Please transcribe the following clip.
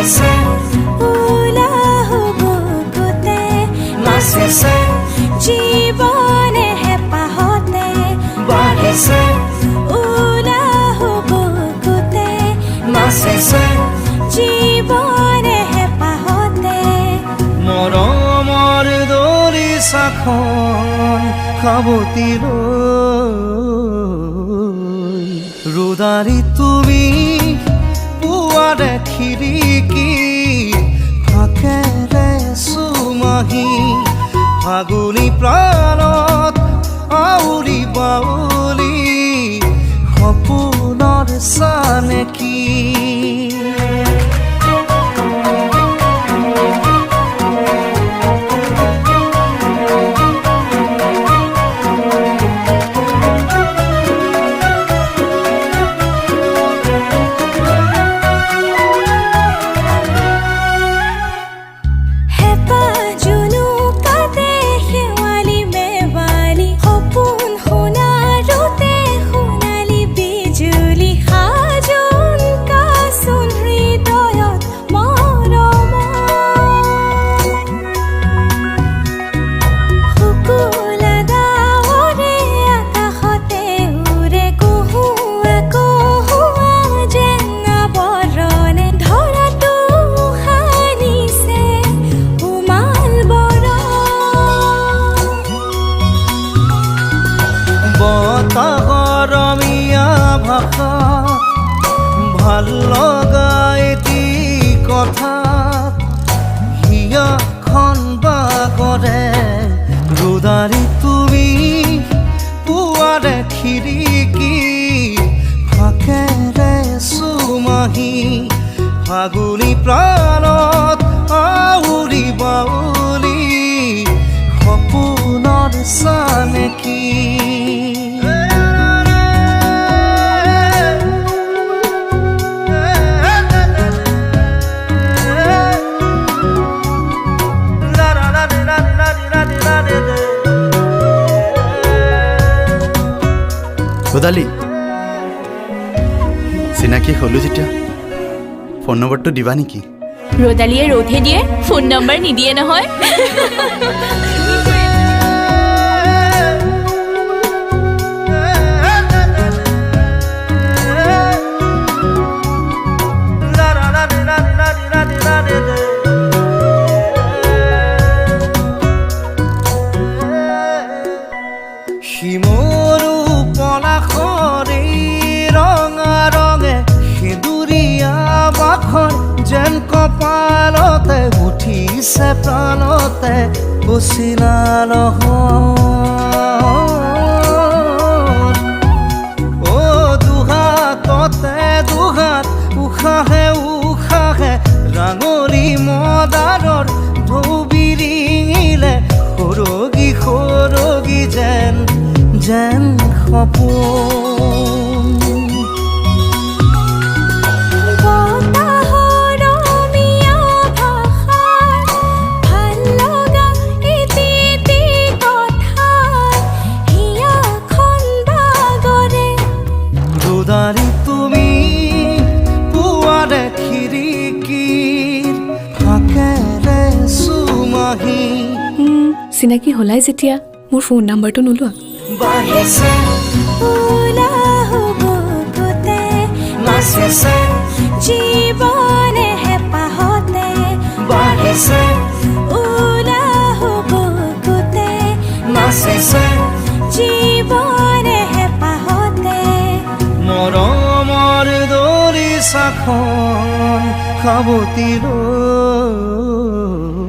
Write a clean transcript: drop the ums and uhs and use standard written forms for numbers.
বাঢ়িছে উলাহ বুকুতে নাচিছে জীৱনে হেঁপাহতে বাঢ়িছে উলাহ বুকুতে নাচিছে জীৱনে হেঁপাহতে মৰমৰ দৰিচাখন সাৱটি লৈ ৰোদাৰি তুমি পুৱাৰে খিৰিকী ফাকেৰে চুমাহি ফাগুনী প্ৰাণত আউলি বাউলি সপোনৰ চানেকি গৰমীয়া ভাষা ভাল লগা এটি কথাত হিয়াখন বাগৰে ৰোদাৰি তুমি পুৱাৰে খিৰিকী ফাকেৰে চুমাহি ফাগুনী প্ৰাণত আউলি বাউলি সপোনৰ চানেকি ৰোদালি চিনাকি হ'লো যেতিয়া ফোন নম্বৰটো দিবা নেকি ৰোদালিয়ে ৰ'দহে দিয়ে ফোন নম্বৰ নিদিয়ে নহয় শিমৰু পলাশৰে ৰঙা ৰঙে সেঁদুৰীয়া বাখন যেন কপালতে উঠিছে প্ৰাণতে উচিলা অ দুহাততে দুহাত উশাহে উশাহে ৰাঙলী মদাৰৰ ঢৌ বিৰিঙিলে সৰগী সৰগী যেন যেন সপোন বতাহৰমীয়া ভাষাৰ ভাল লগা এটি কথাত হিয়াখন বাগৰে ৰোদাৰি তুমি পুৱাৰে খিৰিকীৰ ফাকেৰে চুমাহি চিনাকি হলাই যেতিয়া মোৰ ফোন নাম্বাৰটো নোলোৱা বাঢ়িছে উলাহ বুকুতে নাচিছে জীৱনে হেঁপাহতে বাঢ়িছে উলাহ বুকুতে নাচিছে জীৱনে হেঁপাহতে মৰমৰ দৰিচাখন সাৱটি লৈ